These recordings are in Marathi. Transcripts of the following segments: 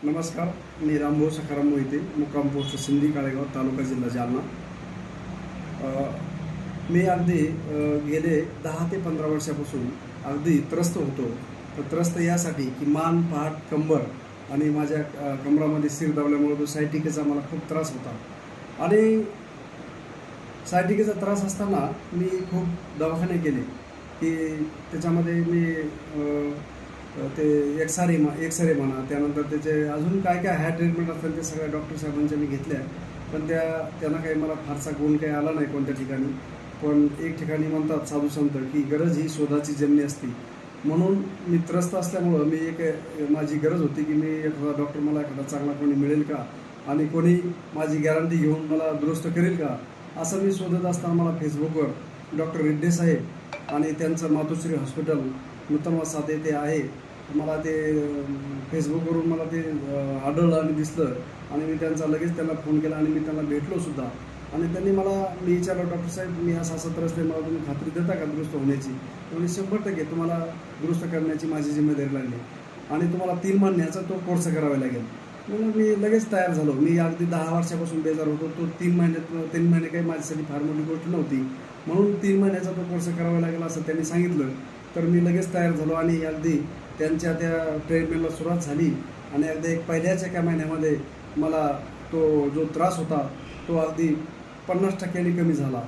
नमस्कार. मी रामभाऊ सखाराम मोहिते, मुक्काम पोस्ट सिंधी काळेगाव, तालुका जिल्हा जालना. मी अगदी गेले 10 ते 15 वर्षापासून अगदी त्रस्त होतो. तर त्रस्त यासाठी की मान, पाठ, कंबर आणि माझ्या कमरामध्ये शिर दाबल्यामुळे तो सायटिकेचा मला खूप त्रास होता. आणि सायटिकेचा त्रास असताना मी खूप दवाखाने केले की त्याच्यामध्ये मी ते एक्सरे म्हणा, त्यानंतर त्याचे अजून काय काय हाय ट्रीटमेंट असतात ते सगळ्या डॉक्टर साहेबांच्या मी घेतल्या. पण त्यांना काही मला फारसा गुण काही आला नाही कोणत्या ठिकाणी. पण एक ठिकाणी म्हणतात साधू संत की गरज ही शोधाची जन्मी असते. म्हणून मी त्रस्त असल्यामुळं माझी गरज होती की मी एखादा डॉक्टर, मला एखादा चांगला कोणी मिळेल का आणि कोणी माझी गॅरंटी घेऊन मला दुरुस्त करेल का, असं मी शोधत असताना मला फेसबुकवर डॉक्टर रेड्डी साहेब आणि त्यांचं मातोश्री हॉस्पिटल नूतनवासात ते आहे, मला ते फेसबुकवरून मला ते आढळलं आणि दिसलं. आणि मी लगेच त्यांना फोन केला आणि मी त्यांना भेटलो सुद्धा. आणि त्यांनी मी विचारलं, डॉक्टर साहेब मी असं त्रस्त आहे, मला तुम्ही खात्री देता का दुरुस्त होण्याची? म्हणजे 100% तुम्हाला दुरुस्त करण्याची माझी जिम्मेदारी लागली आणि तुम्हाला 3 महिन्याचा तो कोर्स करावा लागेल. म्हणून मी लगेच तयार झालो. मी अगदी 10 वर्षापासून बेजार होतो. तो 3 महिने काही माझ्यासाठी फार मोठी गोष्ट नव्हती. म्हणून 3 महिन्याचा तो कोर्स करावा लागेल असं त्यांनी सांगितलं. तर मी लगेच तयार झालो आणि अगदी त्यांच्या त्या ट्रीटमेंटला सुरुवात झाली. आणि अगदी पहिल्याच एका महिन्यामध्ये मला तो जो त्रास होता तो अगदी 50% कमी झाला.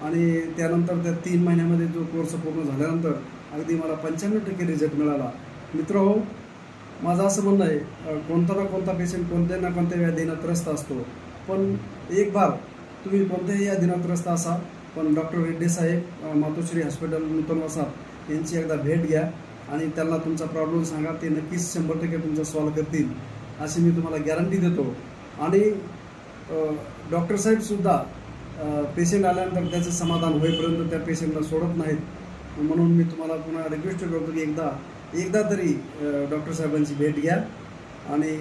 आणि त्यानंतर त्या 3 महिन्यामध्ये जो कोर्स पूर्ण झाल्यानंतर अगदी मला 95% रिझल्ट मिळाला. मित्रहो, माझं असं म्हणणं आहे, कोणता ना कोणता पेशंट कोणत्या ना कोणत्या व्याधीनं त्रस्त असतो. पण एक बार तुम्ही कोणत्याही व्याधीनं त्रस्त असा, पण डॉक्टर रेड्डी साहेब, मातोश्री हॉस्पिटल नूतनवासात यांची एकदा भेट घ्या आणि त्यांना तुमचा प्रॉब्लेम सांगा. ते नक्कीच 100% तुमचा सॉल्व करतील अशी मी तुम्हाला गॅरंटी देतो. आणि डॉक्टर साहेबसुद्धा पेशंट आल्यानंतर त्याचं समाधान होईपर्यंत त्या पेशंटला सोडत नाहीत. म्हणून मी तुम्हाला पुन्हा रिक्वेस्ट करतो की एकदा तरी डॉक्टर साहेबांची भेट घ्या. आणि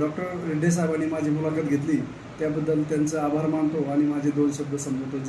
डॉक्टर रेड्डी साहेबांनी माझी मुलाखत घेतली त्याबद्दल त्यांचा आभार मानतो आणि माझे 2 शब्द संपवतो.